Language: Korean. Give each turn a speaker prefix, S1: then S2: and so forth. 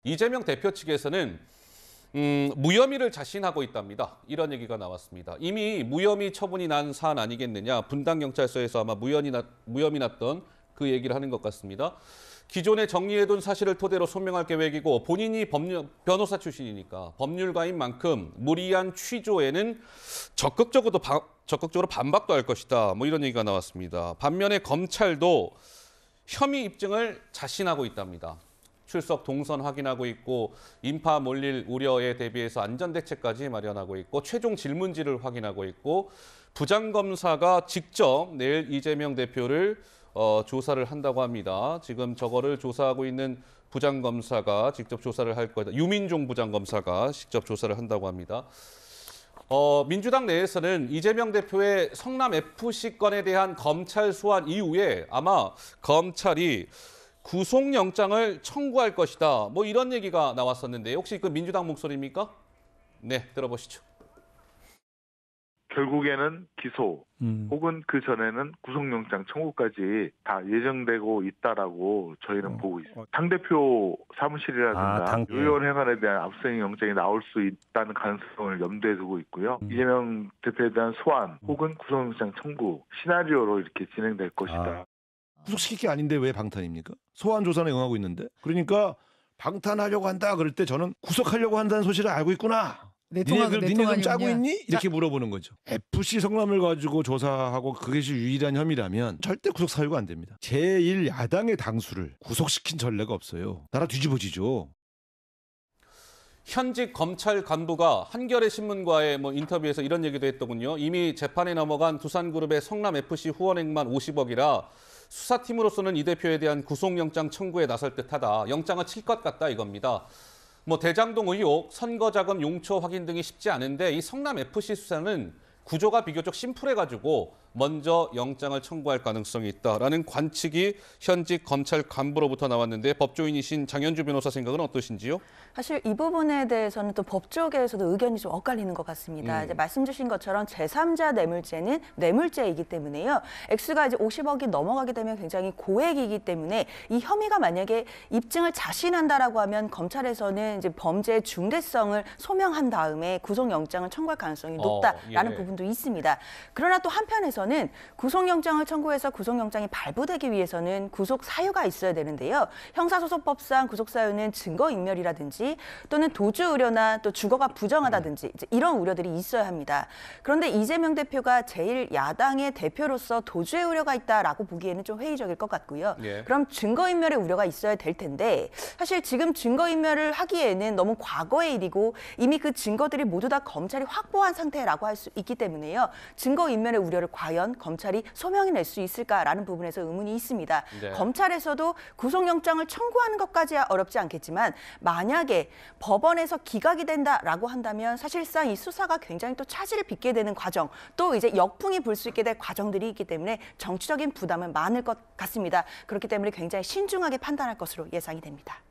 S1: 이재명 대표 측에서는 무혐의를 자신하고 있답니다. 이런 얘기가 나왔습니다. 이미 무혐의 처분이 난 사안 아니겠느냐. 분당경찰서에서 아마 무혐의 났던 그 얘기를 하는 것 같습니다. 기존에 정리해둔 사실을 토대로 소명할 계획이고 본인이 변호사 출신이니까 법률가인 만큼 무리한 취조에는 적극적으로 반박도 할 것이다. 뭐 이런 얘기가 나왔습니다. 반면에 검찰도 혐의 입증을 자신하고 있답니다. 출석 동선 확인하고 있고 인파 몰릴 우려에 대비해서 안전대책까지 마련하고 있고 최종 질문지를 확인하고 있고 부장검사가 직접 내일 이재명 대표를 조사를 한다고 합니다. 지금 저거를 조사하고 있는 부장검사가 직접 조사를 할 거다. 유민종 부장검사가 직접 조사를 한다고 합니다. 민주당 내에서는 이재명 대표의 성남FC 건에 대한 검찰 소환 이후에 아마 검찰이 구속영장을 청구할 것이다. 뭐 이런 얘기가 나왔었는데 혹시 그 민주당 목소리입니까? 네, 들어보시죠.
S2: 결국에는 기소 혹은 그 전에는 구속영장 청구까지 다 예정되고 있다라고 저희는 보고 있습니다. 당대표 사무실이라든가 의원 회관에 대한 압수수색 영장이 나올 수 있다는 가능성을 염두에 두고 있고요. 이재명 대표에 대한 소환 혹은 구속영장 청구 시나리오로 이렇게 진행될 것이다.
S3: 구속시킬 게 아닌데 왜 방탄입니까? 소환 조사에 응하고 있는데. 그러니까 방탄하려고 한다 그럴 때 저는 구속하려고 한다는 소식을 알고 있구나. 니네들 좀 짜고 있니? 이렇게 물어보는 거죠. FC 성남을 가지고 조사하고 그것이 유일한 혐의라면 절대 구속 사유가 안 됩니다. 제1야당의 당수를 구속시킨 전례가 없어요. 나라 뒤집어지죠.
S1: 현직 검찰 간부가 한겨레 신문과의 인터뷰에서 이런 얘기도 했더군요. 이미 재판에 넘어간 두산그룹의 성남FC 후원액만 50억이라 수사팀으로서는 이 대표에 대한 구속영장 청구에 나설 듯하다. 영장을 칠 것 같다 이겁니다. 대장동 의혹, 선거자금 용처 확인 등이 쉽지 않은데 이 성남FC 수사는 구조가 비교적 심플해가지고 먼저 영장을 청구할 가능성이 있다라는 관측이 현직 검찰 간부로부터 나왔는데 법조인이신 장현주 변호사 생각은 어떠신지요?
S4: 사실 이 부분에 대해서는 또 법조계에서도 의견이 좀 엇갈리는 것 같습니다. 이제 말씀 주신 것처럼 제3자 뇌물죄는 뇌물죄이기 때문에요. 액수가 이제 50억이 넘어가게 되면 굉장히 고액이기 때문에 이 혐의가 만약에 입증을 자신한다라고 하면 검찰에서는 이제 범죄의 중대성을 소명한 다음에 구속영장을 청구할 가능성이 높다라는 부분도 있습니다. 그러나 또 한편에서는 구속영장을 청구해서 구속영장이 발부되기 위해서는 구속 사유가 있어야 되는데요. 형사소송법상 구속 사유는 증거인멸이라든지 또는 도주 우려나 또 주거가 부정하다든지 이제 이런 우려들이 있어야 합니다. 그런데 이재명 대표가 제1야당의 대표로서 도주의 우려가 있다라고 보기에는 좀 회의적일 것 같고요. 그럼 증거인멸의 우려가 있어야 될 텐데 사실 지금 증거인멸을 하기에는 너무 과거의 일이고 이미 그 증거들이 모두 다 검찰이 확보한 상태라고 할 수 있기 때문에요. 증거인멸의 우려를 과연 검찰이 소명해낼 수 있을까라는 부분에서 의문이 있습니다. 검찰에서도 구속영장을 청구하는 것까지야 어렵지 않겠지만 만약에 법원에서 기각이 된다라고 한다면 사실상 이 수사가 굉장히 또 차질을 빚게 되는 과정, 또 이제 역풍이 불 수 있게 될 과정들이 있기 때문에 정치적인 부담은 많을 것 같습니다. 그렇기 때문에 굉장히 신중하게 판단할 것으로 예상이 됩니다.